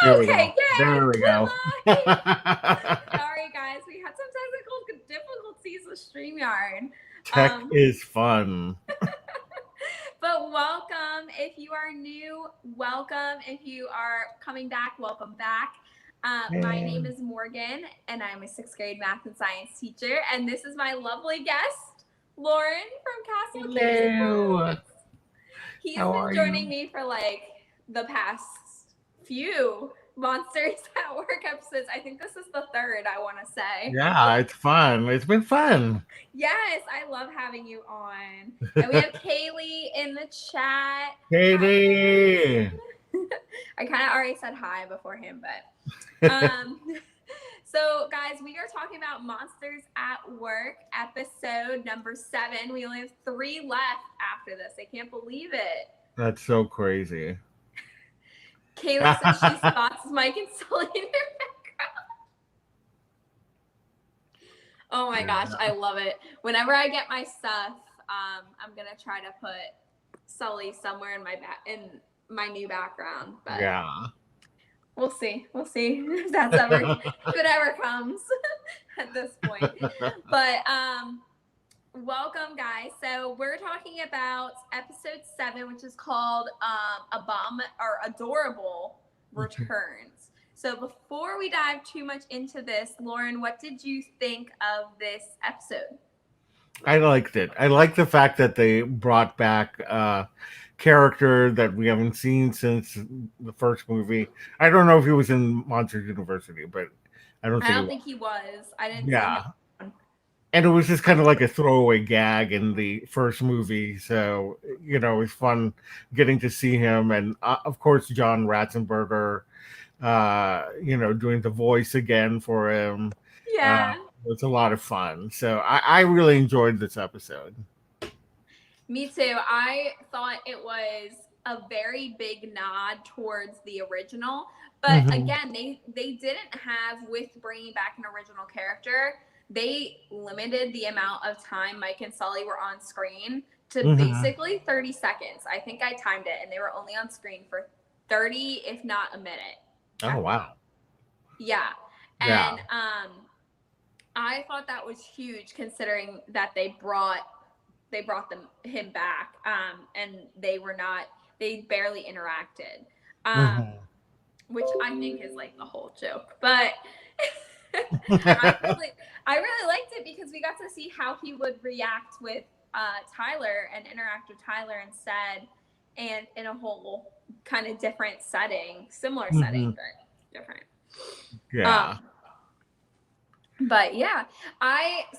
There we go. Okay, yay! There we We're go. live! Sorry, guys. We had some technical difficulties with StreamYard. Tech Um, is fun. but welcome. If you are new, welcome. If you are coming back, welcome back. My name Yay. is Morgan, and I'm a sixth grade math and science teacher. And this is my lovely guest, Loren from Castle Hello. Kingdom. He's How been are joining you? me for like the past few Monsters at Work episodes. I think this is the third, I want to say. Yeah, it's fun. It's been fun. Yes, I love having you on. And we have Kaylee in the chat. Hi, Katie. Kaylee. I kind of already said hi before him, but so guys, we are talking about Monsters at Work, episode number 7. We only have 3 left after this. I can't believe it. That's so crazy. Kaylee says she spots Mike and Sully in their background. Oh my gosh, I love it. Whenever I get my stuff, I'm gonna try to put Sully somewhere in my new background. But Yeah. we'll see. We'll see if that's ever if it ever comes at this point. But welcome guys. So we're talking about episode 7, which is called Adorable Returns. So before we dive too much into this, Loren, what did you think of this episode? I liked it. I like the fact that they brought back a character that we haven't seen since the first movie. I don't know if he was in Monsters University, but I don't I think he don't was. think he was. I didn't see him. Yeah. And it was just kind of like a throwaway gag in the first movie, so it was fun getting to see him, and of course John Ratzenberger, doing the voice again for him. Uh, Yeah. it's a lot of fun, so I really enjoyed this episode. Me too. I thought it was a very big nod towards the original, but Hmm. again, they didn't have, with bringing back an original character, they limited the amount of time Mike and Sully were on screen to Hmm. basically 30 seconds. I think I timed it, and they were only on screen for 30, if not a minute Oh at the wow, most. Yeah. yeah. And I thought that was huge, considering that they brought him back, and they barely interacted, um, Hmm. which I think is like the whole joke. But I really I really liked it because we got to see how he would react with Tyler and interact with Tyler instead, and in a whole kind of different setting, similar Hmm. setting, but different. Yeah. Um, but yeah,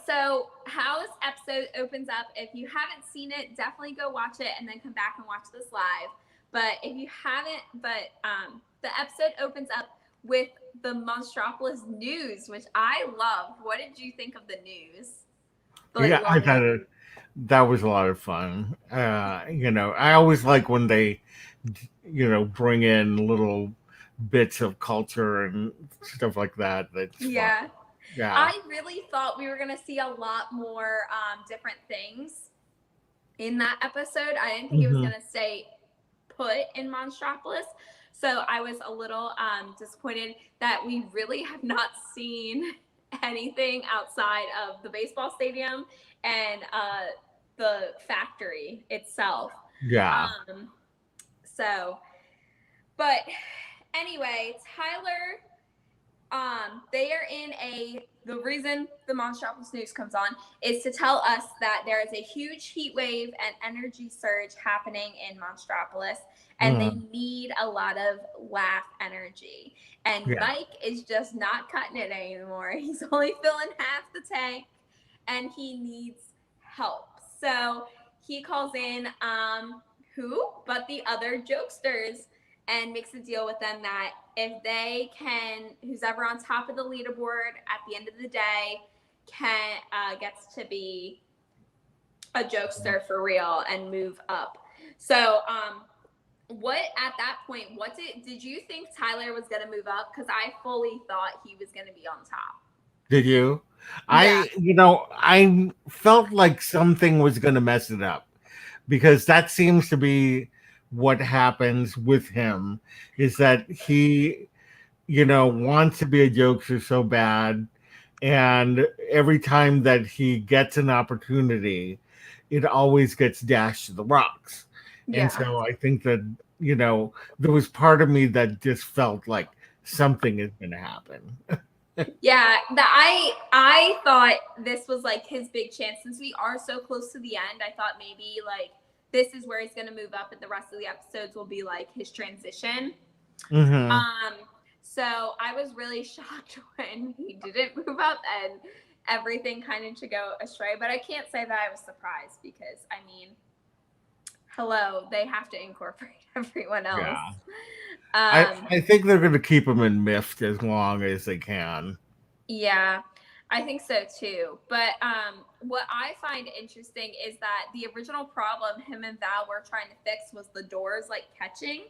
so how this episode opens up, if you haven't seen it, definitely go watch it and then come back and watch this live. But if you haven't, the episode opens up with the Monstropolis news, which I loved. What did you think of the news? The like Yeah, I long thought that was a lot of fun. I always like when they, bring in little bits of culture and stuff like that. That's fun. Yeah. Yeah. I really thought we were gonna see a lot more different things in that episode. I didn't think it was Hmm. gonna stay put in Monstropolis. So I was a little disappointed that we really have not seen anything outside of the baseball stadium and the factory itself. Yeah. Um, so, but anyway, Tyler, they are in the reason the Monstropolis news comes on is to tell us that there is a huge heat wave and energy surge happening in Monstropolis, and they Hmm. need a lot of laugh energy. And Yeah. Mike is just not cutting it anymore. He's only filling half the tank, and he needs help. So he calls in who but the other jokesters, and makes a deal with them that if they can, who's ever on top of the leaderboard at the end of the day, can gets to be a jokester for real and move up. So, what at that point? What did you think Tyler was gonna move up? Because I fully thought he was gonna be on top. Did you? Yeah, I felt like something was going to mess it up because that seems to be what happens with him is that he wants to be a jokester so bad, and every time that he gets an opportunity, it always gets dashed to the rocks. And Yeah. so I think that, there was part of me that just felt like something is going to happen. Yeah, I thought this was like his big chance since we are so close to the end. I thought maybe like this is where he's gonna move up, and the rest of the episodes will be like his transition. Hmm. Um, so I was really shocked when he didn't move up and everything kind of to go astray. But I can't say that I was surprised because I mean, hello, they have to incorporate everyone else. Yeah. I, Um, I think they're going to keep him in Miffed as long as they can. Yeah, I think so too. But what I find interesting is that the original problem him and Val were trying to fix was the doors like catching,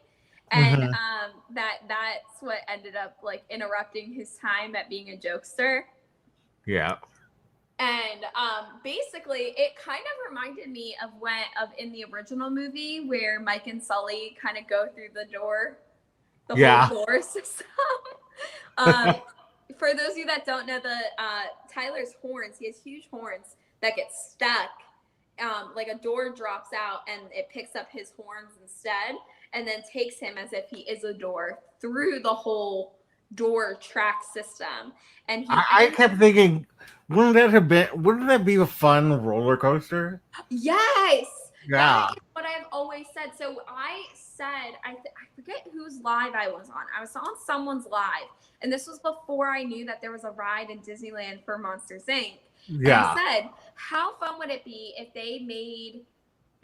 and Hmm. that's what ended up like interrupting his time at being a jokester. Yeah. And basically, it kind of reminded me of in the original movie where Mike and Sully kind of go through the whole Yeah. door system. um, for those of you that don't know, the Tyler's horns, he has huge horns that get stuck. Like a door drops out and it picks up his horns instead, and then takes him as if he is a door through the whole door track system. And he I ends. kept thinking, wouldn't that be a fun roller coaster? Yes, that Yeah. is what I've always said. So I said, I forget whose live I was on. I was on someone's live, and this was before I knew that there was a ride in Disneyland for Monsters Inc. And I Yeah. said, how fun would it be if they made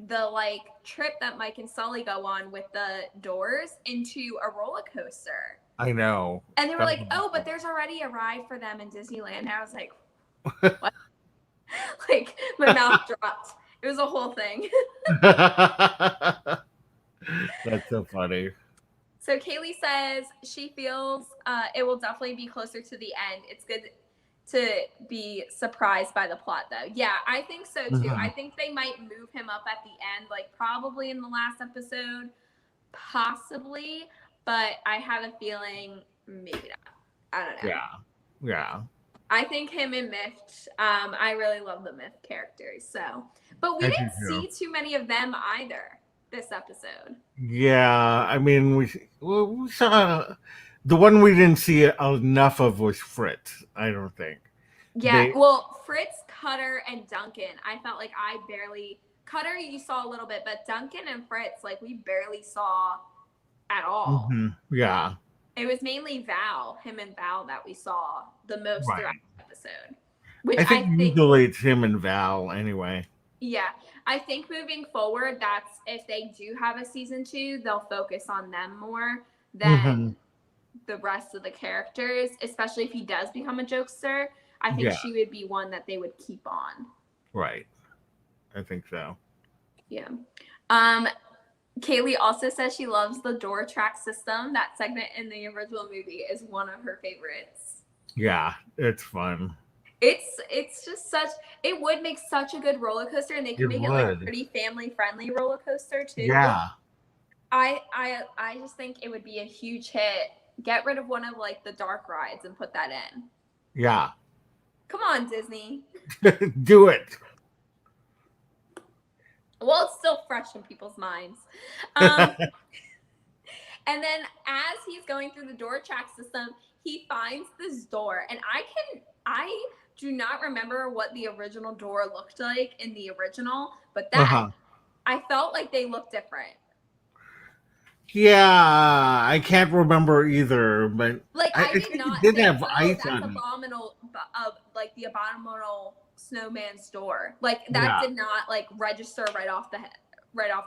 the like trip that Mike and Sully go on with the doors into a roller coaster? I know. And they were That like, would be oh, but fun. there's already a ride for them in Disneyland. And I was like, what? Like my mouth dropped. It was a whole thing. That's so funny. So Kaylee says she feels it will definitely be closer to the end. It's good to be surprised by the plot, though. Yeah, I think so too. I Mhm. think they might move him up at the end, like probably in the last episode, possibly. But I have a feeling maybe not. I don't know. Yeah. Yeah. I think him and Mift. I really love the Mift characters. So, but we I do didn't too. see too many of them either this episode. Yeah. I mean, we saw the one we didn't see enough of was Fritz. I don't think Yeah, they. well, Fritz, Cutter, and Duncan, I felt like I barely. Cutter, you saw a little bit, but Duncan and Fritz, like, we barely saw at all. Mhm. Yeah. It was mainly Val, him and Val, that we saw the most throughout Right. the episode. Which I I think think, usually it's him and Val anyway. yeah, I think moving forward, that's if they do have a season two, they'll focus on them more Hmm. than the rest of the characters, especially if he does become a jokester. I think Yeah. she would be one that they would keep on. Right. I think so. Yeah. Um, Kaylee also says she loves the door track system. That segment in the original movie is one of her favorites. Yeah. It's fun. It's just such it would make such a good roller coaster, and they could It make it like a would. pretty family friendly roller coaster too. Yeah. I just think it would be a huge hit. Get rid of one of like the dark rides and put that in. Yeah. Come on, Disney. Do it. Well, it's still fresh in people's minds. Um, and then as he's going through the door track system, he finds this door, and I do not remember what the original door looked like in the original, but that Uh-huh. I felt like they looked different. Yeah, I can't remember either, but Like I I think did it not did think, have oh, ice that's on it. abominable, of like the abominable snowman's door. Like that Yeah, did not like register right off the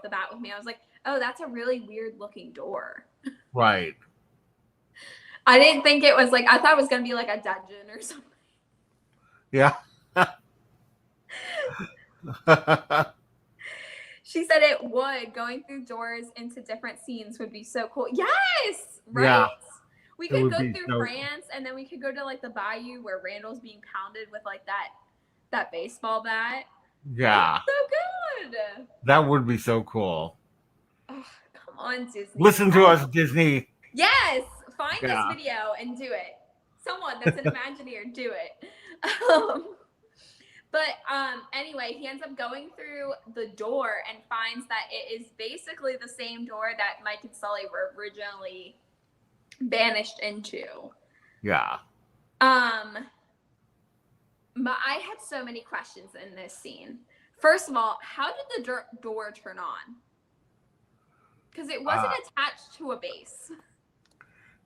bat with me. I was like, oh, that's a really weird looking door. right. I didn't think it was like I thought it was gonna be like a dungeon or something. Yeah. She said it would. Going through doors into different scenes would be so cool. Yes, right? Yeah, We it could would go be through so. France, and then we could go to like the bayou where Randall's being pounded with like that baseball bat. It's Yeah, so good. that would be so cool. Oh, come on, Disney. Listen to us, Disney. Yes, find this Yeah. video and do it. Someone that's an Imagineer, do it. Anyway, he ends up going through the door and finds that it is basically the same door that Mike and Sully were originally banished into. Yeah. But I had so many questions in this scene. First of all, how did the door turn on? Because it wasn't attached to a base.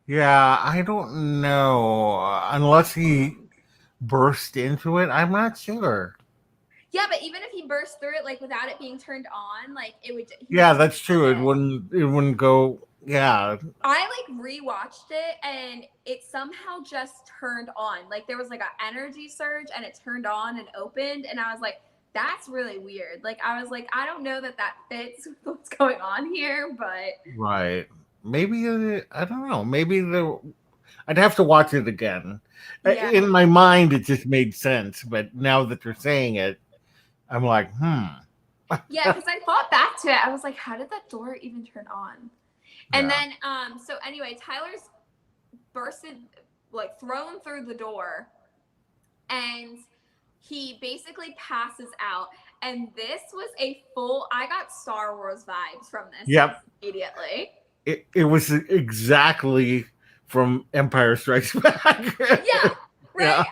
Yeah, I don't know. Unless he burst into it, I'm not sure. Yeah, but even if he burst through it, like without it being turned on, like it would. Yeah, that's true. It wouldn't go. Yeah. I like rewatched it and it somehow just turned on. Like there was like an energy surge and it turned on and opened, and I was like, that's really weird. Like I was like, I don't know that fits with what's going on here, but Right. Maybe I don't know. Maybe I'd have to watch it again. yeah. In my mind, it just made sense, but now that you're saying it, I'm like, Yeah, because I thought back to it. I was like, how did that door even turn on? And then, so anyway, Tyler's bursted, like thrown through the door, and he basically passes out. And this was I got Star Wars vibes from this. Yep. Immediately. It was exactly from Empire Strikes Back. Yeah, right. Yeah.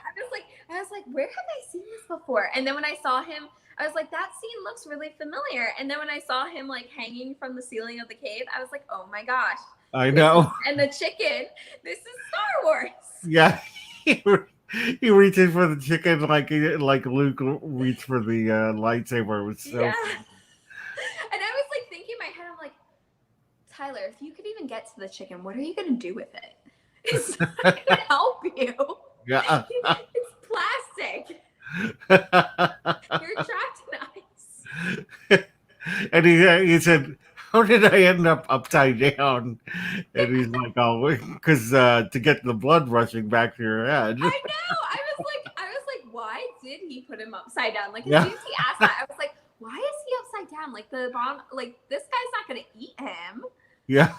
I was like, where have I seen this before? And then when I saw him, I was like, that scene looks really familiar. And then when I saw him like hanging from the ceiling of the cave, I was like, oh my gosh. I know. And the chicken, this is Star Wars. Yeah. He reaches for the chicken like Luke reached for the lightsaber. It was so yeah. And I was like thinking in my head, I'm like, Tyler, if you could even get to the chicken, what are you going to do with it? It's not going to help you. Yeah. It's plastic. You're trapped in ice. And he said, how did I end up upside down? And he's like, oh, because to get the blood rushing back to your head. I know. I was like, why did he put him upside down? Like, as Yeah. soon as he asked that, I was like, why is he upside down? Like, the bomb, like, this guy's not going to eat him. Yeah.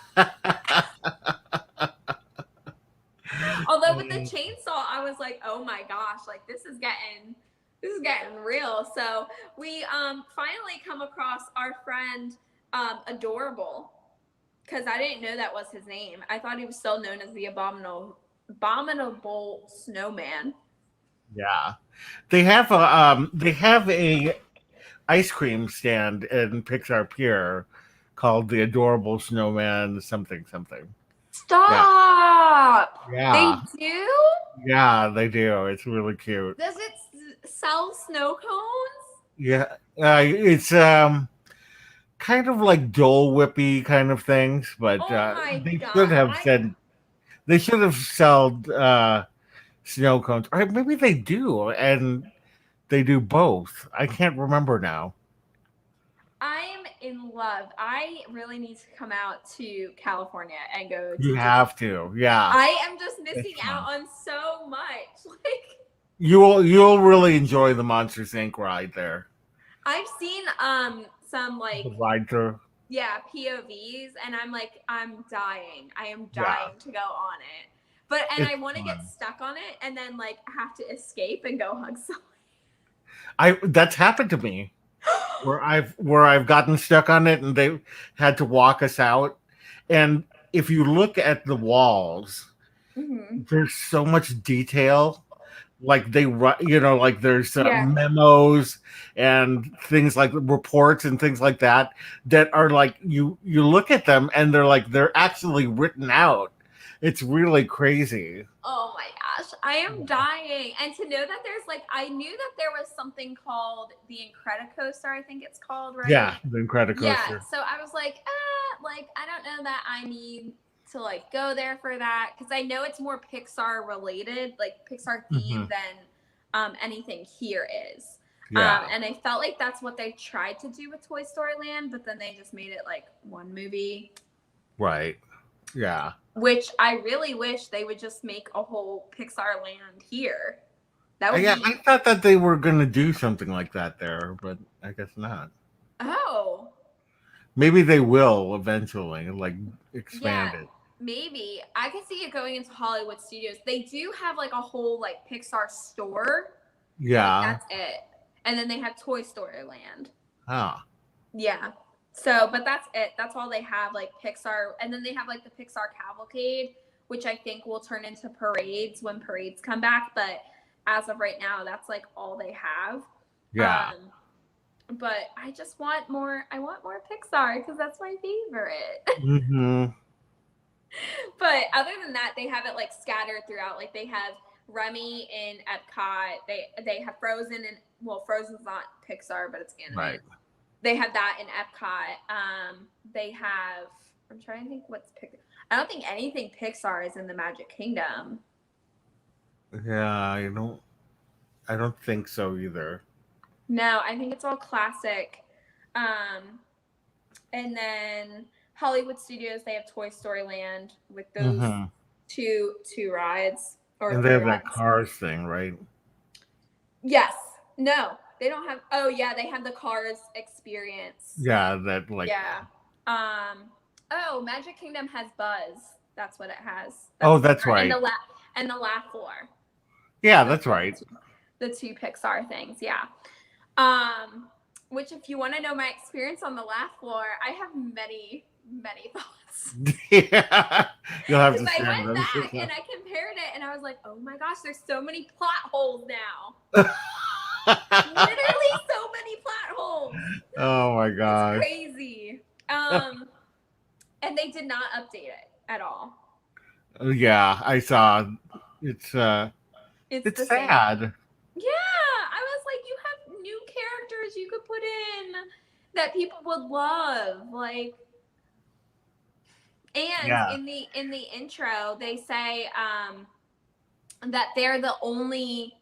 Although with the chainsaw, I was like, oh my gosh, like, this is getting real. So we finally come across our friend Adorable, because I didn't know that was his name. I thought he was still known as the abominable snowman. Yeah. They have a ice cream stand in Pixar Pier called the Adorable Snowman something. Stop! Yeah. They do? Yeah, they do. It's really cute. Does it sell snow cones? Yeah. It's kind of like Dole Whippy kind of things, but they should have said they should have sold snow cones. Or maybe they do, and they do both. I can't remember now. I'm in love. I really need to come out to California and go. You have to, yeah. I am just missing out on so much. Like you'll really enjoy the Monsters Inc. ride there. I've seen some like the ride through. Yeah, POVs, and I'm like, I'm dying. I am dying to go on it. But I want to get stuck on it and then like have to escape and go hug someone. That's happened to me. where I've gotten stuck on it and they had to walk us out. And if you look at the walls, there's so much detail. Like they, like there's memos and things like reports and things like that are like you look at them and they're actually written out. It's really crazy. Oh my gosh, I am dying. And to know that there's like, I knew that there was something called the Incredu Coaster, I think it's called, right? Yeah, the Incredu Coaster. Yeah, so I was like, I don't know that I need to like go there for that, because I know it's more Pixar related, like Pixar themed than anything here is. Yeah. And I felt like that's what they tried to do with Toy Story Land, but then they just made it like one movie. Right. Yeah. Which I really wish they would just make a whole Pixar Land here. That would I thought that they were going to do something like that there, but I guess not. Oh. Maybe they will eventually, like expand it. maybe I could see it going into Hollywood studios. They do have like a whole like Pixar store. Like Yeah. that's it. And then they have Toy Story Land. Huh. Yeah. So, but that's it. That's all they have, like Pixar. And then they have like the Pixar Cavalcade, which I think will turn into parades when parades come back. But as of right now, that's like all they have. Yeah. But I just want more. I want more Pixar because that's my favorite. Mm-hmm. But other than that, they have it like scattered throughout. Like they have Remy in Epcot. They have Frozen and well, Frozen's not Pixar, but it's animated. Right. They have that in Epcot. They have. I'm trying to think what's Pixar. I don't think anything Pixar is in the Magic Kingdom. Yeah, I don't think so either. No, I think it's all classic. And then Hollywood Studios, they have Toy Story Land with those Mm-hmm. two rides or And they three have that rides. Cars thing, right? Yes. No, they don't have. Oh yeah, they have the Cars experience. Yeah, that like. Yeah. Oh, Magic Kingdom has Buzz. That's what it has. That's right. And the Laugh Floor. Yeah, that's right. The two Pixar things. Yeah. Which if you want to know my experience on the Laugh Floor, I have many thoughts. Yeah, you'll have to. I Share went them. back and I compared it, and I was like, "Oh my gosh, there's so many plot holes now." Literally so many plot holes. Oh my gosh. It's crazy. And they did not update it at all. Yeah, I saw. It's It's sad. Same. Yeah, I was like, you have new characters you could put in that people would love, like. And Yeah. in the intro, they say that they're the only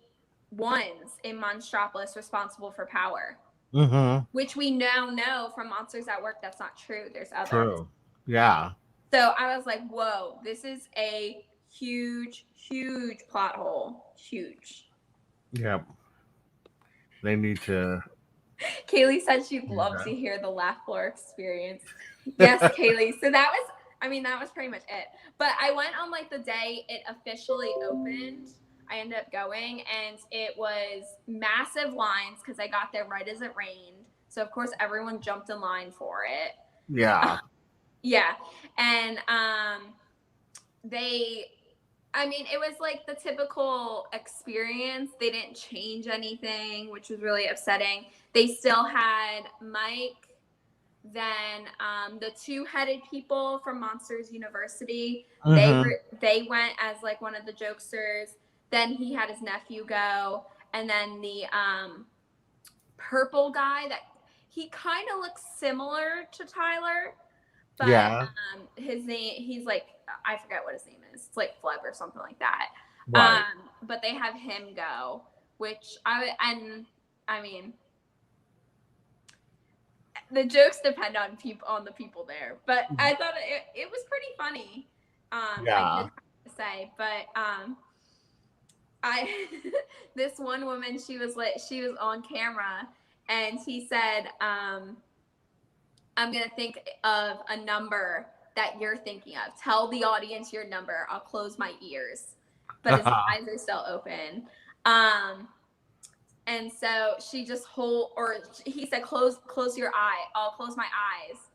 ones in Monstropolis responsible for power. Mm-hmm. Which we now know from Monsters at Work that's not true. There's others. True. Yeah. So I was like, whoa, this is a huge plot hole. Huge. Yep. They need to. Kaylee said she'd love to hear the Laugh Floor experience. Yes, Kaylee. So that was pretty much it. But I went on like the day it officially opened. I ended up going, and it was massive lines because I got there right as it rained. So of course everyone jumped in line for it. Yeah. Yeah. And it was like the typical experience. They didn't change anything, which was really upsetting. They still had Mike, then the two-headed people from Monsters University. Mm-hmm. They went as like one of the jokesters. Then he had his nephew go, and then the purple guy that he kind of looks similar to Tyler, but yeah. His name, he's like, I forget what his name is. It's like Fleb or something like that. Right. But they have him go, which the jokes depend on the people there, but I thought it was pretty funny. Yeah. I did have to say, but this one woman, she was on camera, and he said, I'm gonna think of a number that you're thinking of. Tell the audience your number. I'll close my ears. But his eyes are still open. And so she just he said, close your eye. I'll close my eyes.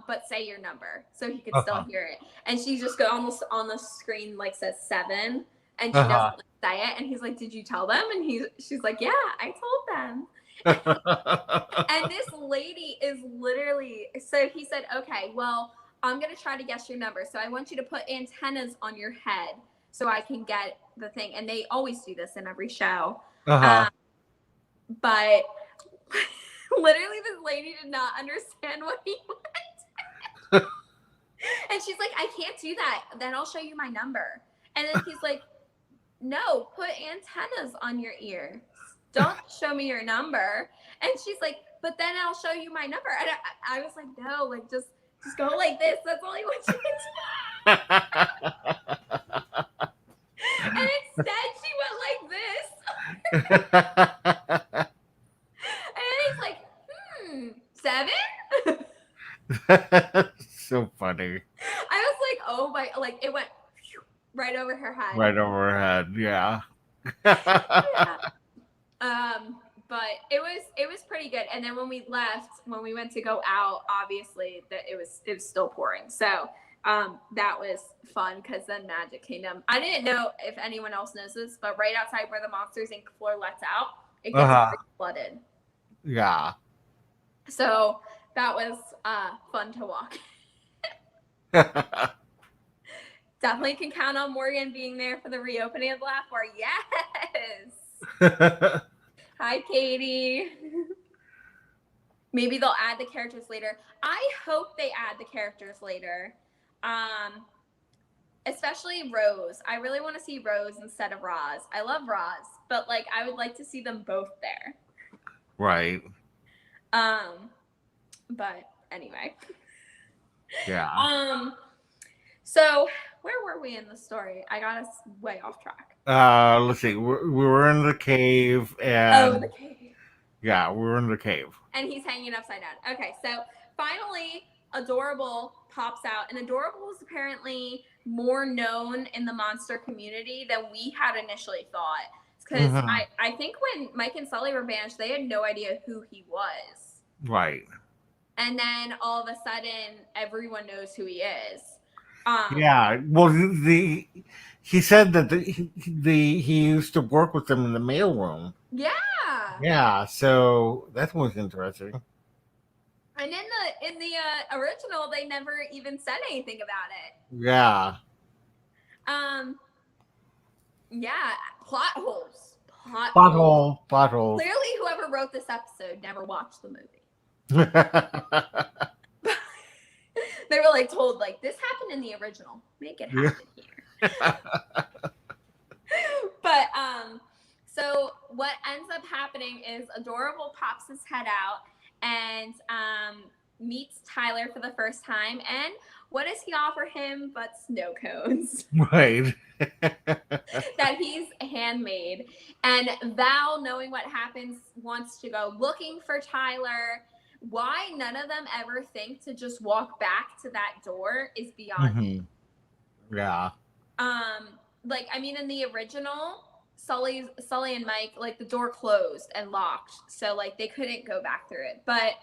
But say your number so he could still hear it. And she just almost on the screen like says 7, and she doesn't say it. And he's like, did you tell them? And she's like, yeah, I told them. And this lady is literally, so he said, okay, well, I'm going to try to guess your number. So I want you to put antennas on your head so I can get the thing. And they always do this in every show. But literally this lady did not understand what he wanted. And she's like, I can't do that. Then I'll show you my number. And then he's like, no, put antennas on your ears. Don't show me your number. And she's like, but then I'll show you my number. And I was like, no, like just go like this. That's all I want you to do. And instead she went like this. And he's like, 7? So funny. I was like, like it went right over her head. Right over her head. Yeah. Yeah. But it was pretty good. And then when we left, when we went to go out, obviously that it was still pouring. So that was fun because then Magic Kingdom. I didn't know if anyone else knows this, but right outside where the Monsters Inc. floor lets out, it gets flooded. Yeah. So that was fun to walk. Definitely can count on Morgan being there for the reopening of the Laugh Bar. Yes. Hi, Katie. Maybe they'll add the characters later. I hope they add the characters later. Especially Rose. I really want to see Rose instead of Roz. I love Roz, but like I would like to see them both there. Right. But anyway. Yeah. So where were we in the story? I got us way off track. Let's see. We were in the cave, and the cave. Yeah, we were in the cave. And he's hanging upside down. Okay, so finally, Adorable pops out, and Adorable is apparently more known in the monster community than we had initially thought. Because I think when Mike and Sully were banished, they had no idea who he was. Right. And then all of a sudden, everyone knows who he is. Yeah. Well, he said that he used to work with them in the mailroom. Yeah. Yeah. So that was interesting. And in the original, they never even said anything about it. Yeah. Yeah. Plot holes. Plot holes. Clearly, whoever wrote this episode never watched the movie. They were like told like this happened in the original. Make it happen here. But so what ends up happening is Adorable pops his head out and meets Tyler for the first time. And what does he offer him but snow cones? Right. That he's handmade. And Val, knowing what happens, wants to go looking for Tyler. Why none of them ever think to just walk back to that door is beyond me. Yeah. Like I mean, in the original, Sully and Mike, like the door closed and locked, so like they couldn't go back through it. But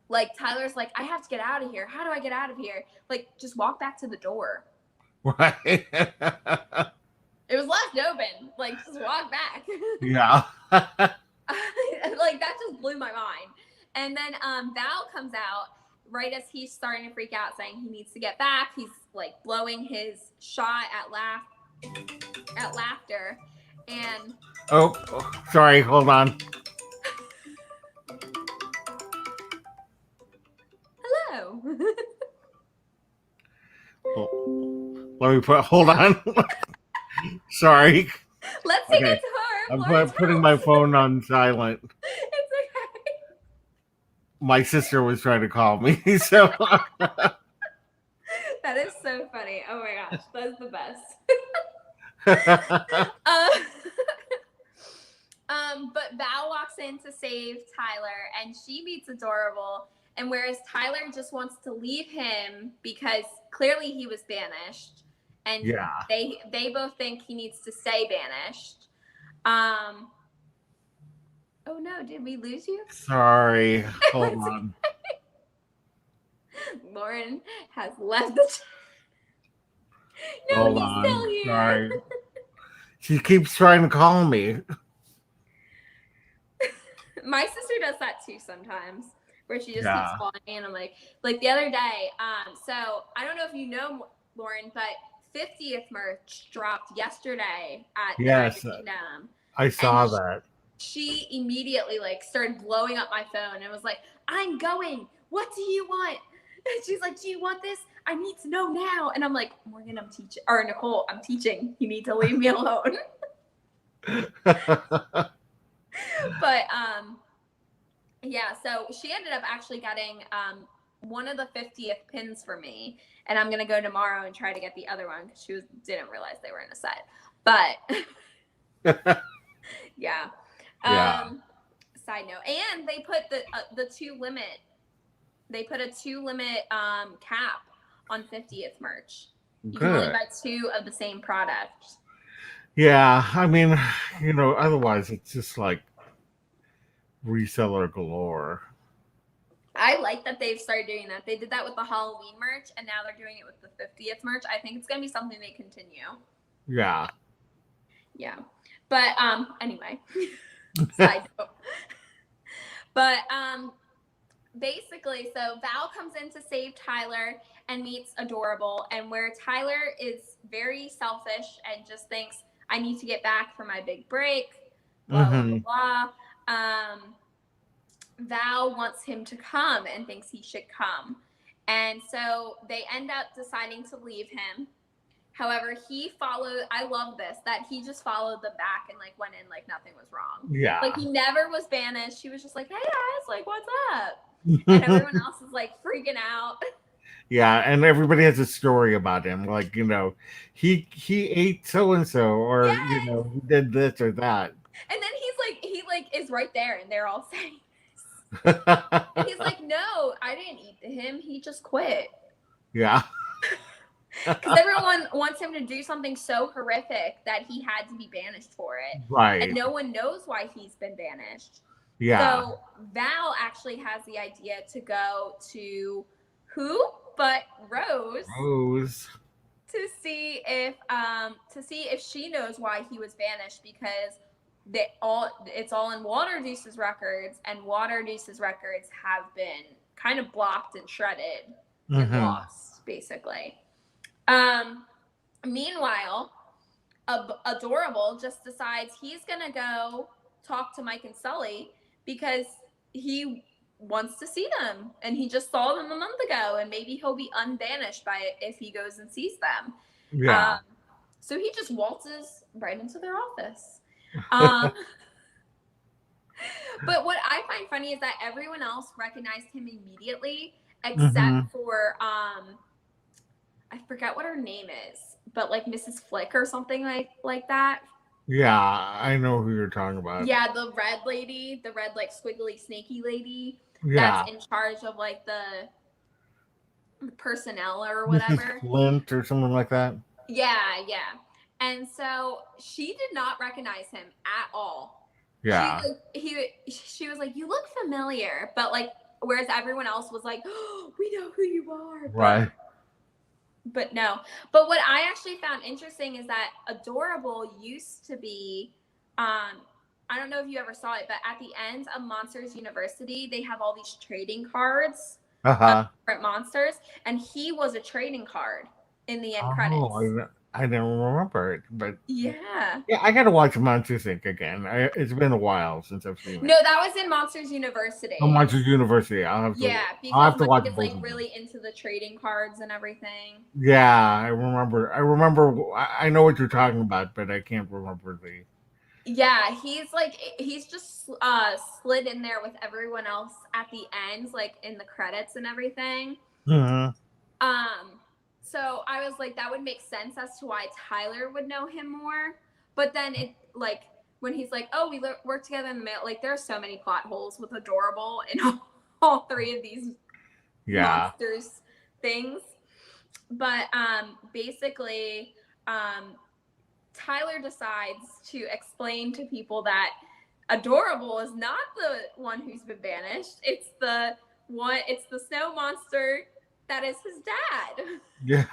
like Tyler's like, I have to get out of here. How do I get out of here? Like, just walk back to the door. Right. It was left open. Like, just walk back. Yeah. Like that just blew my mind. And then Val comes out right as he's starting to freak out, saying he needs to get back. He's like blowing his shot at laughter. And oh, sorry, hold on. Hello. Let me hold on. Sorry. Let's take it to her. I'm putting my phone on silent. It's okay. My sister was trying to call me, so. That is so funny. Oh my gosh, that's the best. But Val walks in to save Tyler, and she meets Adorable. And whereas Tyler just wants to leave him because clearly he was banished, and they both think he needs to stay banished. Oh no, did we lose you? Sorry, hold on. Loren has left the chat. No, hold he's on. still here. Sorry. She keeps trying to call me. My sister does that too sometimes, where she just keeps calling me, and I'm like the other day. So I don't know if you know, Loren, but 50th merch dropped yesterday at Magic Kingdom. I saw that. She immediately started blowing up my phone and was like, "I'm going. What do you want?" And she's like, "Do you want this? I need to know now." And I'm like, "Morgan, I'm teaching, or Nicole, I'm teaching. You need to leave me alone." But yeah, so she ended up actually getting one of the 50th pins for me, and I'm gonna go tomorrow and try to get the other one because she didn't realize they were in a set. But yeah. Side note, and they put the 2 limit. They put a 2 limit cap on 50th merch. You can only Good. buy two of the same product. Yeah, I mean, otherwise it's just like reseller galore. I like that they've started doing that. They did that with the Halloween merch, and now they're doing it with the 50th merch. I think it's gonna be something they continue. Yeah. Yeah, but anyway, side note. But basically, so Val comes in to save Tyler and meets Adorable, and where Tyler is very selfish and just thinks, I need to get back for my big break, blah, blah, Mm-hmm. blah, blah. Val wants him to come and thinks he should come. And so they end up deciding to leave him. However, he followed, I love this, that he just followed them back and like went in like nothing was wrong. Like Yeah. he never was banished. He was just like, hey guys, like what's up? And everyone else is like freaking out. Yeah, and everybody has a story about him. Like, he ate so and so, or Yes. he did this or that. And then he is right there and they're all saying and he's like, no, I didn't eat him. He just quit. Yeah. Because everyone wants him to do something so horrific that he had to be banished for it. And Right. no one knows why he's been banished. Yeah. So Val actually has the idea to go to who but Rose Rose. to see if she knows why he was banished, because it's all in Waterdeuce's records, and Waterdeuce's records have been kind of blocked and shredded and Mm-hmm. lost, basically. Meanwhile, Adorable just decides he's gonna go talk to Mike and Sully because he wants to see them, and he just saw them a month ago, and maybe he'll be unbanished by it if he goes and sees them. Yeah. So he just waltzes right into their office. But what I find funny is that everyone else recognized him immediately, except Mm-hmm. for I forget what her name is, but like Mrs. Flick or something like that. Yeah, I know who you're talking about. Yeah, the red lady, the red like squiggly snaky lady Yeah. that's in charge of like the personnel or Mrs. whatever. Flint or something like that. Yeah. And so she did not recognize him at all. Yeah. She was like, you look familiar, but like, whereas everyone else was like, oh, we know who you are. Right. But no. But what I actually found interesting is that Adorable used to be, I don't know if you ever saw it, but at the end of Monsters University, they have all these trading cards of different monsters, and he was a trading card in the end credits. I never remember it, but Yeah. I gotta watch Monsters Inc. again. It's been a while since I've seen it. No, that was in Monsters University. Oh, Monsters University. I'll have Yeah, to because watch Mike is both like of them. really into the trading cards and everything. Yeah, I remember. I know what you're talking about, but I can't remember the. Yeah, he's just slid in there with everyone else at the end, like in the credits and everything. Mm-hmm. So I was like, that would make sense as to why Tyler would know him more. But then it like when he's like, oh, we work together in the mail. Like there are so many plot holes with Adorable in all three of these monsters things. But basically, Tyler decides to explain to people that Adorable is not the one who's been banished. It's the snow monster that is his dad. Yeah.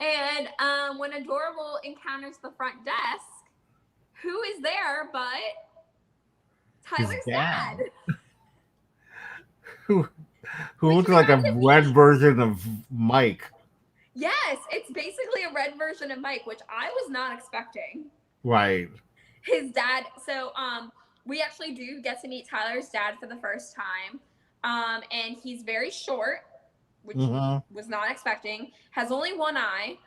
And when Adorable encounters the front desk, who is there but Tyler's dad? Who looks like a red version of Mike. Yes, it's basically a red version of Mike, which I was not expecting. Right. His dad. So we actually do get to meet Tyler's dad for the first time. And he's very short, which was not expecting. Has only one eye.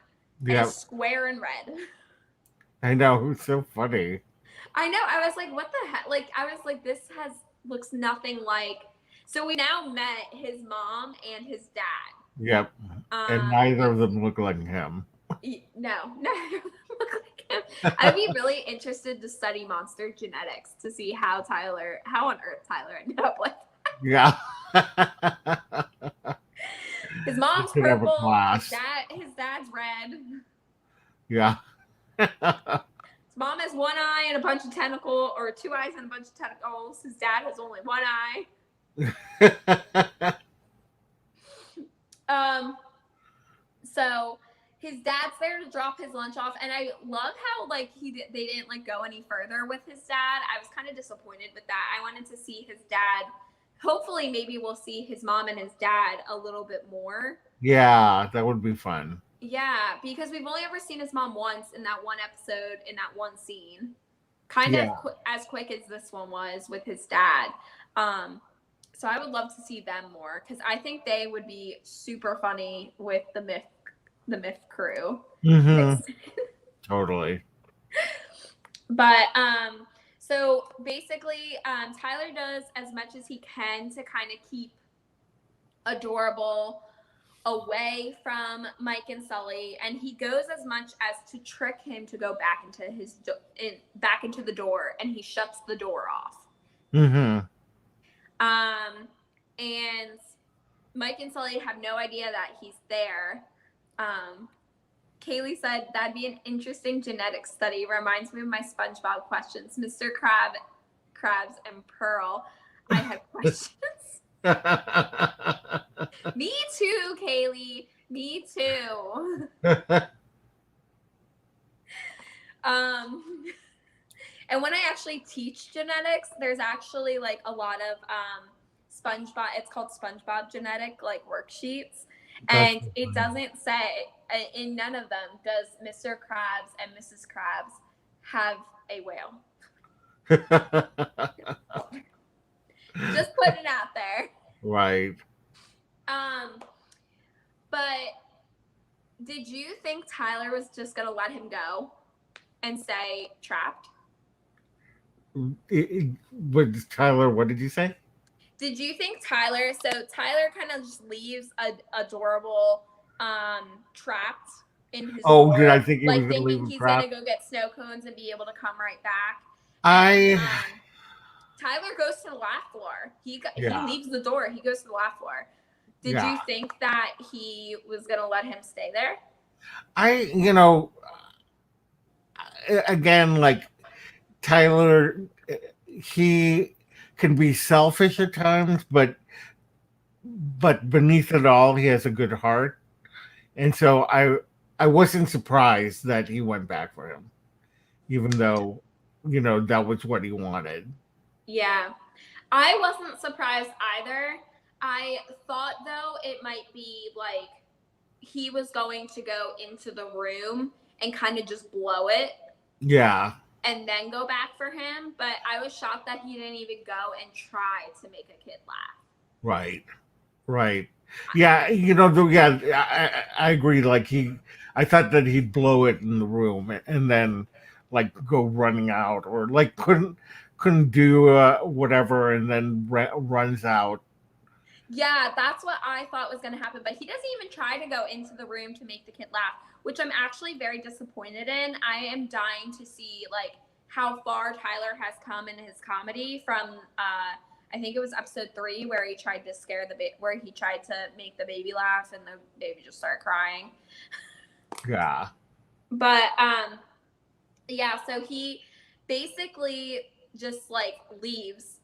And is square and red. I know. It's so funny. I know. I was like, what the heck? Like, I was like, this looks nothing like. So we now met his mom and his dad. Yep. And neither of them look like him. No, neither of them look like him. I'd be really interested to study monster genetics to see how on earth Tyler ended up like that. Yeah. His They mom's could have a purple. class. His dad's red. Yeah. His mom has one eye and a bunch of tentacle, or two eyes and a bunch of tentacles. His dad has only one eye. Um, so his dad's there to drop his lunch off, and I love how like they didn't like go any further with his dad. I was kind of disappointed with that. I wanted to see his dad. Hopefully, maybe we'll see his mom and his dad a little bit more. Yeah, that would be fun. Yeah, because we've only ever seen his mom once in that one episode, in that one scene. Kind of Yeah. as quick as this one was with his dad. Um, so I would love to see them more because I think they would be super funny with the myth crew Mm-hmm. mixed. Totally. But so basically, Tyler does as much as he can to kind of keep Adorable away from Mike and Sully, and he goes as much as to trick him to go back into back into the door, and he shuts the door off. Mm-hmm. And Mike and Sully have no idea that he's there. Kaylee said that'd be an interesting genetic study. Reminds me of my SpongeBob questions, Mr. Krabs, and Pearl. I had questions. Me too, Kaylee. Me too. And when I actually teach genetics, there's actually like a lot of SpongeBob. It's called SpongeBob genetic like worksheets, That's and it doesn't say in none of them does Mr. Krabs and Mrs. Krabs have a whale. Just putting it out there. Right. But did you think Tyler was just gonna let him go and say trapped? But Tyler, what did you say? Did you think Tyler? So Tyler kind of just leaves Adorable trapped in his Oh, did door, I think he was like going to leave thinking him he's gonna trapped? go get snow cones and be able to come right back. And I, Tyler goes to the laugh floor. He yeah, leaves the door. He goes to the laugh floor. Did yeah. you think that he was gonna let him stay there? You know, again, like Tyler, he can be selfish at times, but beneath it all, he has a good heart, and so I wasn't surprised that he went back for him, even though that was what he wanted. Yeah. I wasn't surprised either. I thought though it might be like he was going to go into the room and kind of just blow it Yeah, and then go back for him, but I was shocked that he didn't even go and try to make a kid laugh. right, right. Yeah, yeah, I agree. Like I thought that he'd blow it in the room and then like go running out or like couldn't do whatever and then runs out. Yeah, that's what I thought was going to happen, but he doesn't even try to go into the room to make the kid laugh, which I'm actually very disappointed in. I am dying to see like how far Tyler has come in his comedy from I think it was episode 3 where he tried to where he tried to make the baby laugh and the baby just started crying. Yeah, But yeah, so he basically just like leaves,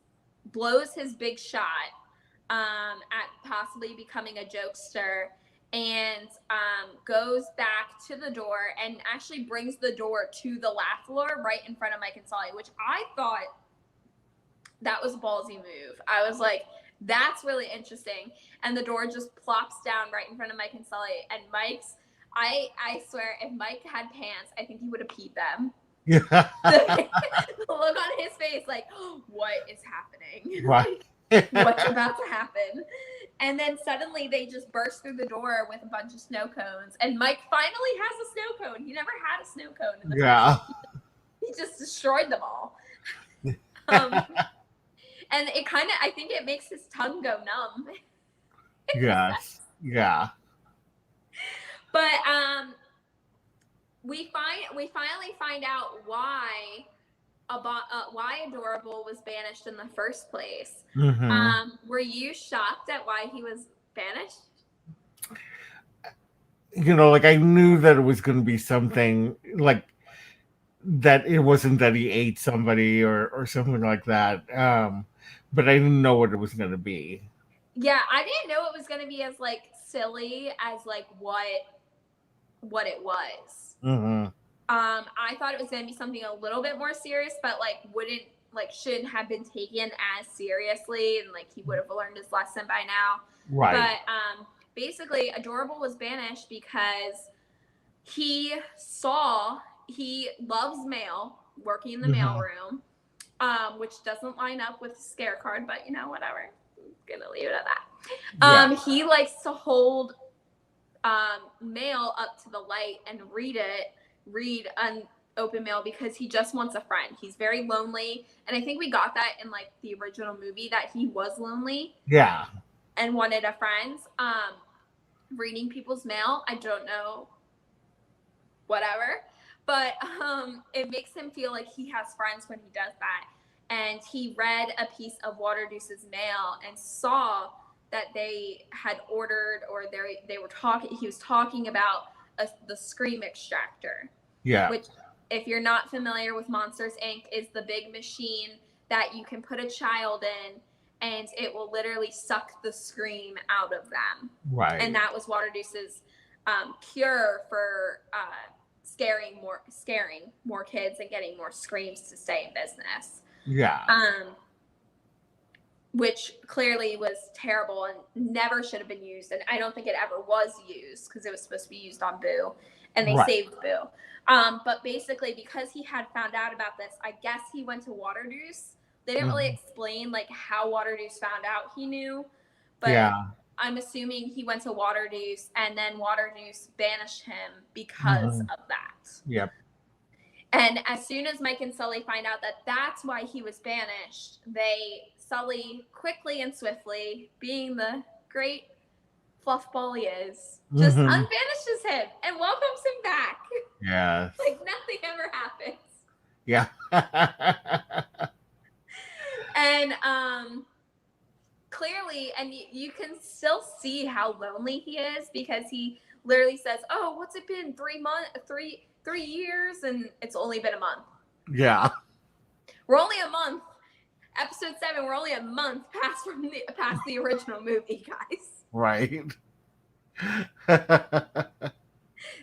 blows his big shot at possibly becoming a jokester, and goes back to the door and actually brings the door to the laugh floor right in front of Mike and Sully, which I thought that was a ballsy move. I was like, that's really interesting. And the door just plops down right in front of Mike and Sully. And I swear, if Mike had pants, I think he would have peed them. yeah, The look on his face, like, oh, what is happening? right. What's about to happen? And then suddenly they just burst through the door with a bunch of snow cones. And Mike finally has a snow cone. He never had a snow cone in the Yeah, first. He just destroyed them all. And it kind of, I think it makes his tongue go numb. yes, yeah, But we finally find out why Adorable was banished in the first place. hmm Were you shocked at why he was banished? like I knew that it was going to be something like that. It wasn't that he ate somebody or something like that. But I didn't know what it was going to be. Yeah, I didn't know it was gonna be as like silly as like what it was. Hmm. I thought it was gonna be something a little bit more serious, but like shouldn't have been taken as seriously, and like he would have learned his lesson by now. Right. But basically, Adorable was banished because he loves mail, working in the Hmm. mailroom, which doesn't line up with the scare card, but whatever. I'm gonna leave it at that. Yeah. He likes to hold mail up to the light and read open mail because he just wants a friend. He's very lonely, and I think we got that in like the original movie that he was lonely Yeah. and wanted a friend. Reading people's mail, I don't know, whatever, but it makes him feel like he has friends when he does that. And he read a piece of Waterdeuce's mail and saw that they had ordered, or they were talking. He was talking about the Scream Extractor, Yeah. which, if you're not familiar with Monsters Inc., is the big machine that you can put a child in, and it will literally suck the scream out of them. And Right. that was Waterdeuce's cure for scaring more kids and getting more screams to stay in business. Yeah. Which clearly was terrible and never should have been used. And I don't think it ever was used because it was supposed to be used on Boo, and they Right. saved Boo. But basically, because he had found out about this, I guess he went to Waterdeuce. They didn't really explain like how Waterdeuce found out he knew, but Yeah. I'm assuming he went to Waterdeuce, and then Waterdeuce banished him because Hmm. of that. Yep. And as soon as Mike and Sully find out that that's why he was banished, Sully quickly and swiftly, being the great fluffball he is, just Hmm. unbanishes him and welcomes him back. Yes. Like nothing ever happens. Yeah. And clearly, and you can still see how lonely he is, because he literally says, "Oh, what's it been? 3 years?" And it's only been a month. Yeah. We're only a month. Episode 7. We're only a month past the original movie, guys. Right.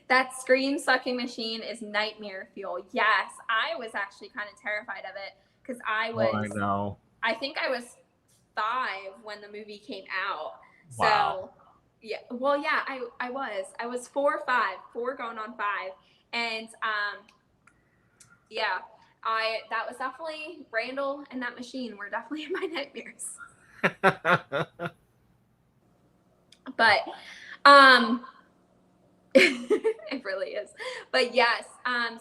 That scream sucking machine is nightmare fuel. Yes, I was actually kind of terrified of it because Oh, I know. I think I was 5 when the movie came out. Wow. So yeah, well, yeah, I was 4 or 5, 4 going on 5, and yeah, that was definitely Randall and that machine were definitely in my nightmares. But it really is. But yes,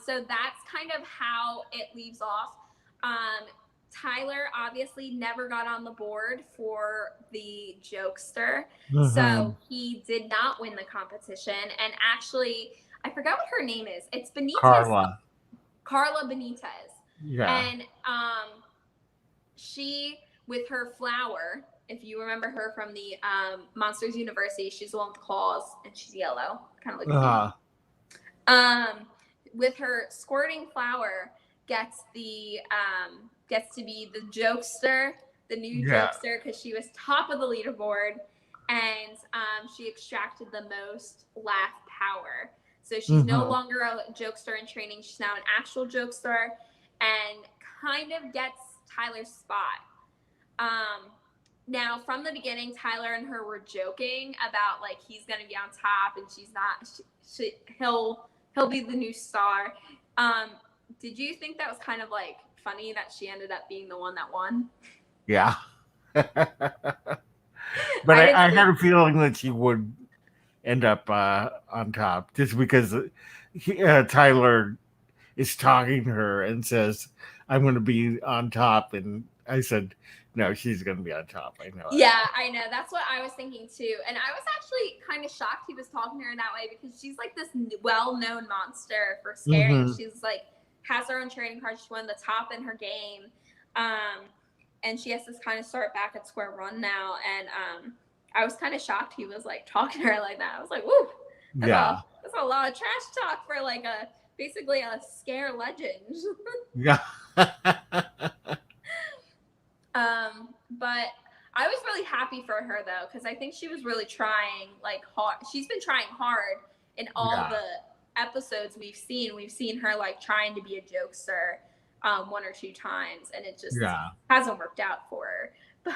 so that's kind of how it leaves off. Tyler obviously never got on the board for the jokester, so he did not win the competition. And actually, I forgot what her name is. It's Benitez. Carla Benitez. Yeah. And she, with her flower, if you remember her from the Monsters University, she's the one with claws and she's yellow, kind of like with her squirting flower, gets to be the jokester, the new jokester, because she was top of the leaderboard, and she extracted the most laugh power. So she's no longer a jokester in training. She's now an actual jokester, and kind of gets Tyler's spot. Now, from the beginning, Tyler and her were joking about like he's gonna be on top and she's not. He'll be the new star. Did you think that was kind of like funny that she ended up being the one that won? Yeah. But I had a feeling that she would end up on top just because Tyler is talking to her and says, "I'm going to be on top," and I said, "No, she's going to be on top." I know. Yeah, I know. That's what I was thinking too. And I was actually kind of shocked he was talking to her in that way, because she's like this well-known monster for scaring. She's like has her own trading card. She's one of the top in her game. And she has to kind of start back at square one now. And I was kind of shocked he was like talking to her like that. I was like, woo, Yeah. That's a lot of trash talk for like a basically a scare legend. Yeah. But I was really happy for her though, because I think she was really trying like hard. She's been trying hard in all Yeah. the episodes we've seen. We've seen her like trying to be a jokester one or two times, and it just Yeah. hasn't worked out for her. But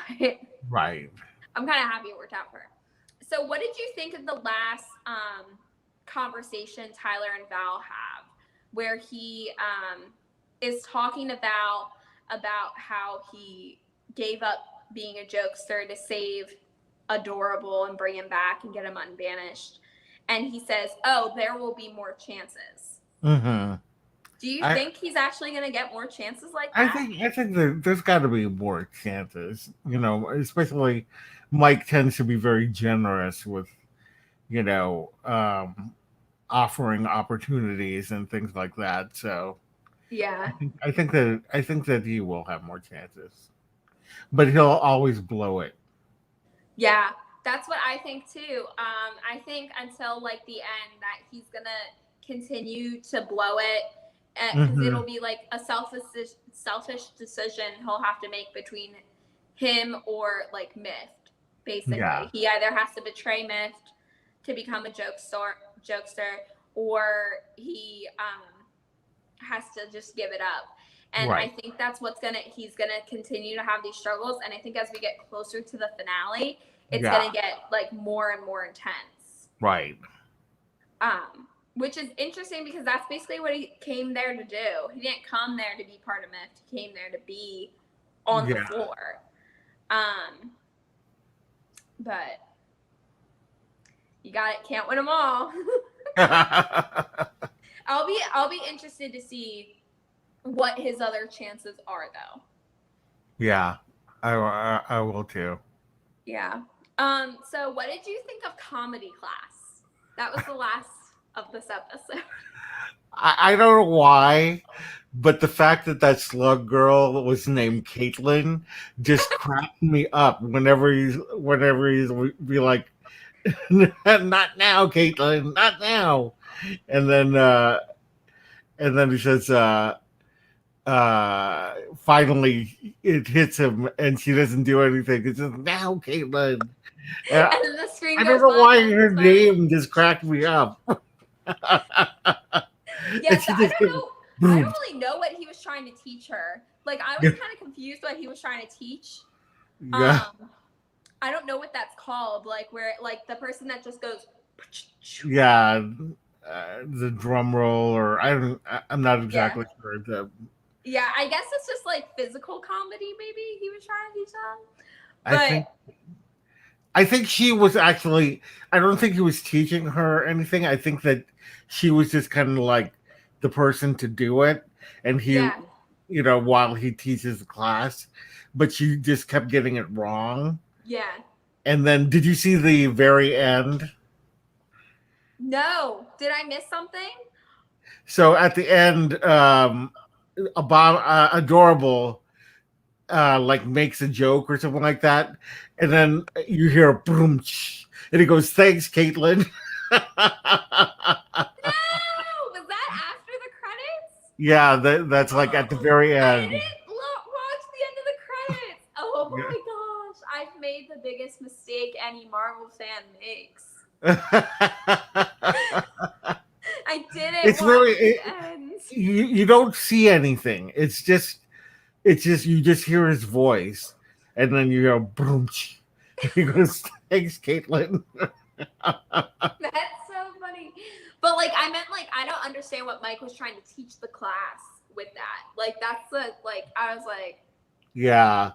Right. I'm kind of happy it worked out for her. So, what did you think of the last conversation Tyler and Val have, where he is talking about how he gave up being a jokester to save Adorable and bring him back and get him unbanished, and he says, "Oh, there will be more chances." Mm-hmm. Do you I think he's actually going to get more chances like I that? think I think there's got to be more chances. Especially Mike tends to be very generous with you know offering opportunities and things like that. So Yeah. I think that he will have more chances, but he'll always blow it. Yeah, that's what I think too. I think until like the end that he's gonna continue to blow it because Hmm. it'll be like a selfish decision he'll have to make between him or like Mift. Yeah. Basically, he either has to betray Mift to become a jokester, or he has to just give it up. And I Right. think that's he's gonna continue to have these struggles. And I think as we get closer to the finale, it's Yeah. gonna get like more and more intense. Right. Which is interesting because that's basically what he came there to do. He didn't come there to be part of Myth. He came there to be on the Yeah. floor. Um, but you got it. Can't win them all. I'll be interested to see what his other chances are though. Yeah. I will too. Yeah. So what did you think of comedy class? That was the last of this episode. I don't know why, but the fact that that slug girl was named Caitlin just cracked me up whenever he's be like, not now, Caitlin, not now. And then he says, finally it hits him and she doesn't do anything. It's just now, Caitlin. And And then the screen I don't goes know black why and her it's funny. name just cracked me up. And Yes, she I just don't goes, know. I boom. don't really know what he was trying to teach her. Like I was kind of confused what he was trying to teach. Yeah, Um, I don't know what that's called. Like where like the person that just goes. yeah. The drum roll, or I'm not Yeah. exactly sure. Yeah, I guess it's just like physical comedy. Maybe he was trying to teach them. I But think I think she was actually. I don't think he was teaching her anything. I think that she was just kind of like the person to do it, and yeah, while he teaches the class, but she just kept getting it wrong. yeah. And then, did you see the very end? No, did I miss something? So at the end, about adorable like makes a joke or something like that, and then you hear a boom, and he goes, "Thanks, Caitlin." No, was that after the credits? Yeah, that's like at the very I end. didn't watch the end of the credits. Oh my gosh, I've made the biggest mistake any Marvel fan makes. I didn't It's watch really the end. you don't see anything. It's just you just hear his voice, and then you go boom. And he goes, "Thanks, Caitlin." That's so funny. But like I meant like I don't understand what Mike was trying to teach the class with that. Like that's the like I was like, Yeah,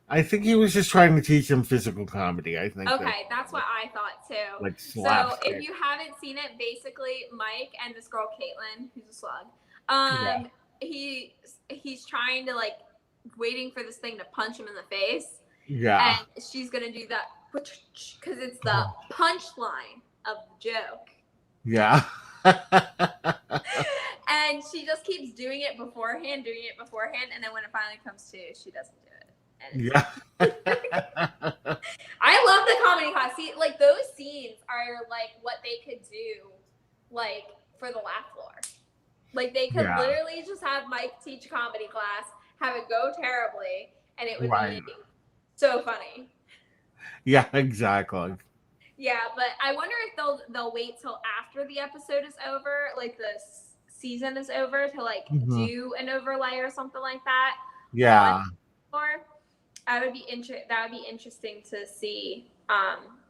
I think he was just trying to teach him physical comedy. I think that okay, that's what I thought too. like So if slapstick. you haven't seen it, basically Mike and this girl Caitlin, who's a slug, Yeah, he he's trying to like waiting for this thing to punch him in the face, yeah, and she's gonna do that because it's the punchline of the joke. yeah. And she just keeps doing it beforehand, and then when it finally comes to, she doesn't do it. And it's Yeah. I love the comedy class. See, like those scenes are like what they could do, like for the laugh floor. Like they could Yeah. literally just have Mike teach comedy class, have it go terribly, and it would Right. be so funny. Yeah, exactly. Yeah, but I wonder if they'll wait till after the episode is over, like the season is over, to like Hmm. do an overlay or something like that on Yeah. or that would be interesting to see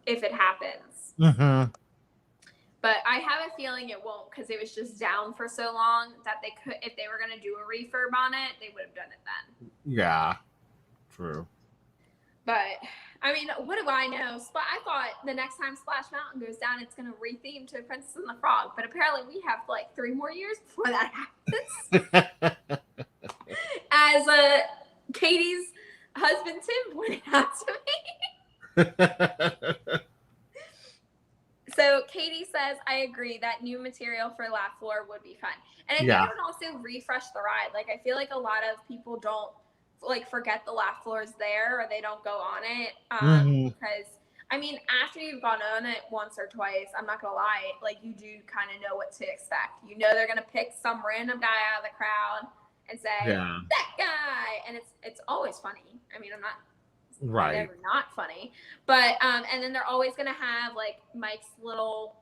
if it happens. Hmm. But I have a feeling it won't, because it was just down for so long that they could, if they were going to do a refurb on it, they would have done it then. Yeah. True. But I mean, what do I know? I thought the next time Splash Mountain goes down, it's going to retheme to Princess and the Frog. But apparently, we have like 3 more years before that happens. As Katie's husband Tim pointed out to me. So Katie says, I agree that new material for Laugh Floor would be fun. And I think it would also refresh the ride. Like, I feel like a lot of people don't like forget the Laugh Floor is there, or they don't go on it. Because I mean, after you've gone on it once or twice, I'm not gonna lie, like you do kind of know what to expect. You know they're gonna pick some random guy out of the crowd and say, that guy, and it's always funny. I mean, I'm not never not funny, but and then they're always gonna have like Mike's little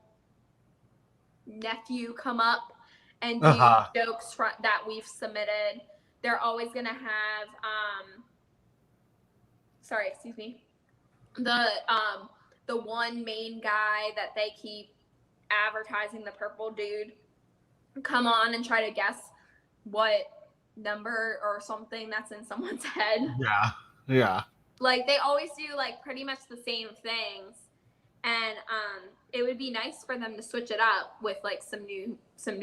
nephew come up and do jokes that we've submitted. They're always gonna have the one main guy that they keep advertising, the purple dude, come on and try to guess what number or something that's in someone's head. Yeah. Like they always do like pretty much the same things, and it would be nice for them to switch it up with like some new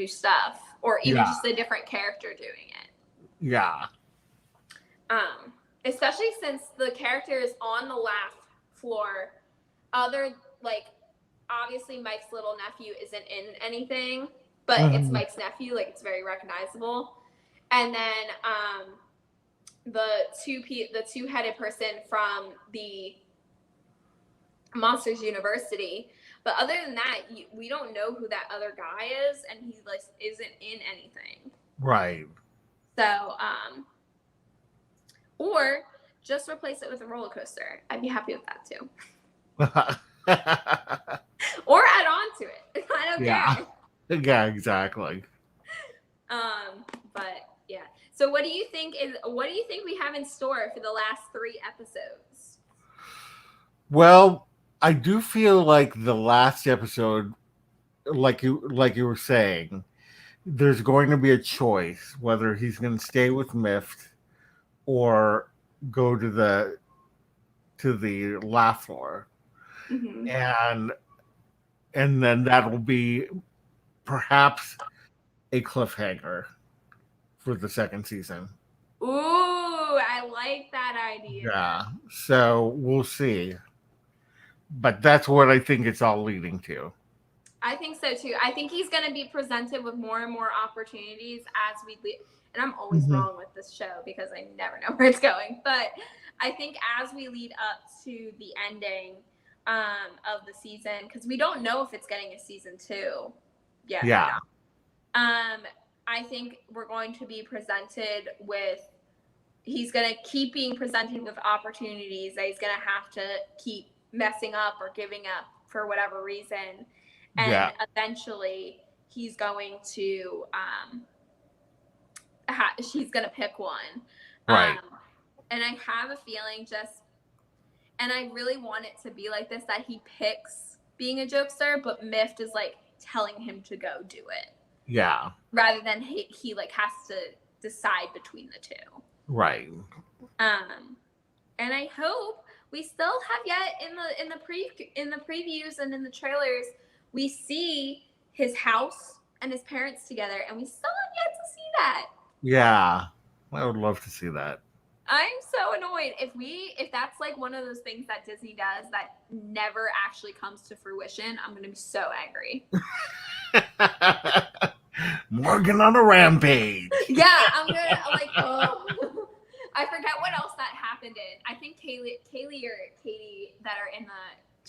stuff, or even just a different character doing it. Yeah. Especially since the character is on the laugh floor. Other like obviously Mike's little nephew isn't in anything, but it's Mike's nephew, like it's very recognizable. And then the two-headed person from the Monsters University. But other than that, we don't know who that other guy is, and he like isn't in anything. Right. So, or just replace it with a roller coaster. I'd be happy with that too. Or add on to it. I don't care. Yeah, exactly. But yeah. So what do you think we have in store for the last 3 episodes? Well, I do feel like the last episode, like you were saying, there's going to be a choice whether he's going to stay with Mift or go to the laugh floor. And then that will be perhaps a cliffhanger for the second season. Ooh, I like that idea. Yeah, so we'll see. But that's what I think it's all leading to. I think so too. I think he's going to be presented with more and more opportunities as we lead. And I'm always wrong with this show because I never know where it's going. But I think as we lead up to the ending of the season, because we don't know if it's getting a season 2 yet. Yeah. I think we're going to be presented with, he's going to keep being presented with opportunities that he's going to have to keep messing up or giving up for whatever reason. And eventually he's going to, she's going to pick one. Right. And I have a feeling and I really want it to be like this, that he picks being a jokester, but Mift is like telling him to go do it. Yeah. Rather than he like has to decide between the two. Right. And I hope we still have yet in the previews and in the trailers, we see his house and his parents together, and we still have yet to see that. Yeah. I would love to see that. I'm so annoyed if that's like one of those things that Disney does that never actually comes to fruition. I'm gonna be so angry. Morgan on a rampage. Yeah, I'm gonna like. Oh. I forget what else that happened in.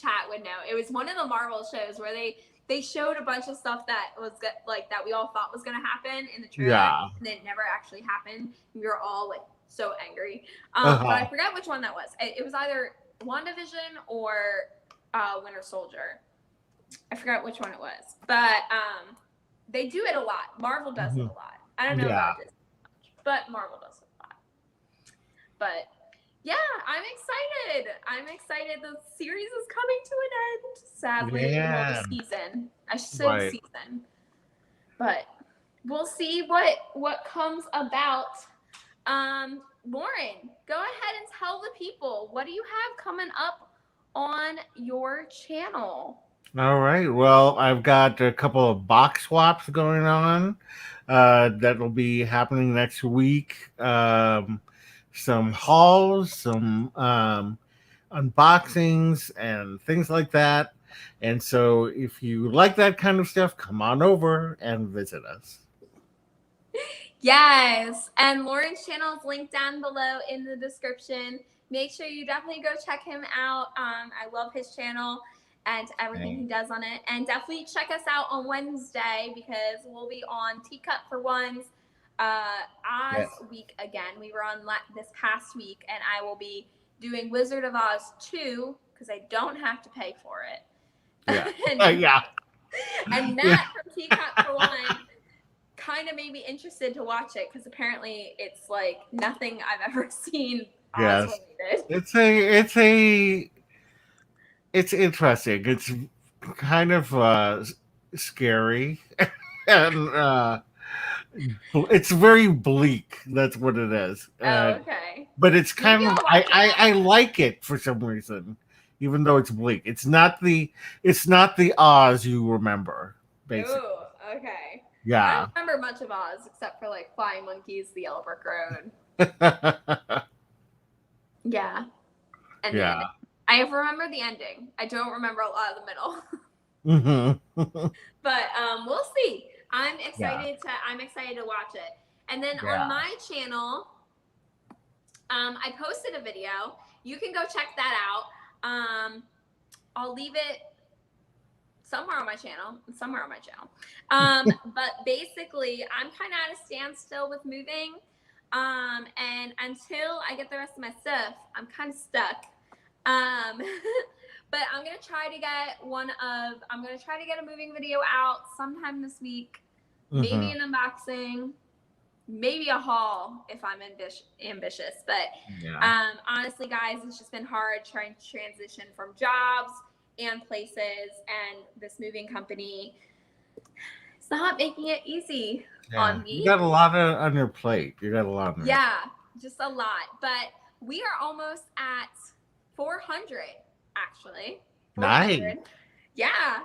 chat would know. It was one of the Marvel shows where they showed a bunch of stuff that was like that we all thought was gonna happen in the trailer, Yeah. and it never actually happened. We were all like so angry. Uh-huh. But I forgot which one that was. It was either WandaVision or Winter Soldier. I forgot which one it was, but they do it a lot. Marvel does it a lot. I don't know about Disney, but Marvel does it a lot. But yeah, I'm excited. I'm excited. The series is coming to an end. Sadly, well, the season. I should season, but we'll see what comes about. Loren, go ahead and tell the people, what do you have coming up on your channel? All right. Well, I've got a couple of box swaps going on that will be happening next week. Some hauls, some unboxings, and things like that. And so, if you like that kind of stuff, come on over and visit us. Yes, and Loren's channel is linked down below in the description. Make sure you definitely go check him out. I love his channel and everything he does on it. And definitely check us out on Wednesday because we'll be on Teacup for One's Oz week again. We were on this past week, and I will be doing Wizard of Oz 2 because I don't have to pay for it. Yeah. And Matt from Teacup for One kind of made me interested to watch it because apparently it's like nothing I've ever seen Oz related. It's interesting. It's kind of scary and it's very bleak. That's what it is. Okay. But it's kind of I like it for some reason, even though it's bleak. It's not the Oz you remember, basically. Ooh, okay. Yeah. I don't remember much of Oz except for like Flying Monkeys, the Yellow Brick Road. Yeah. And the ending. I remember the ending. I don't remember a lot of the middle. But we'll see. I'm excited to watch it. And then on my channel, I posted a video. You can go check that out. I'll leave it somewhere on my channel. But basically, I'm kind of at a standstill with moving. And until I get the rest of my stuff, I'm kind of stuck. But I'm gonna try to get a moving video out sometime this week. Maybe an unboxing, maybe a haul if I'm ambitious. But honestly, guys, it's just been hard trying to transition from jobs and places, and this moving company, it's not making it easy on me. You got a lot on your plate. Yeah, just a lot. But we are almost at 400, actually. 400. Nice. Yeah.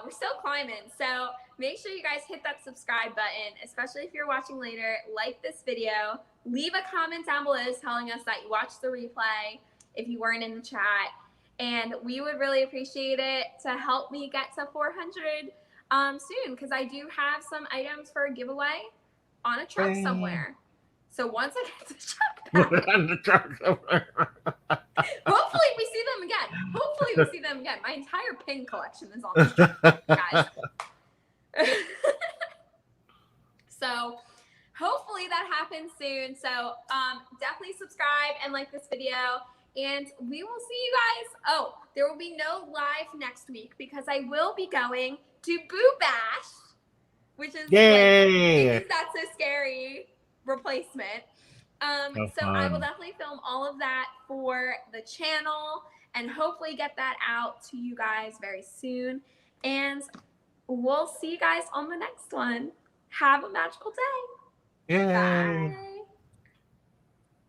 We're still climbing. So make sure you guys hit that subscribe button, especially if you're watching later. Like this video. Leave a comment down below telling us that you watched the replay if you weren't in the chat. And we would really appreciate it to help me get to 400 soon, because I do have some items for a giveaway on a truck somewhere. So once I get the truck back, hopefully we see them again. My entire pin collection is on this truck, guys. So hopefully that happens soon. So definitely subscribe and like this video. And we will see you guys. Oh, there will be no live next week because I will be going to Boo Bash, which is like, That's So Scary replacement. So I will definitely film all of that for the channel and hopefully get that out to you guys very soon. And we'll see you guys on the next one. Have a magical day. Yay. Bye.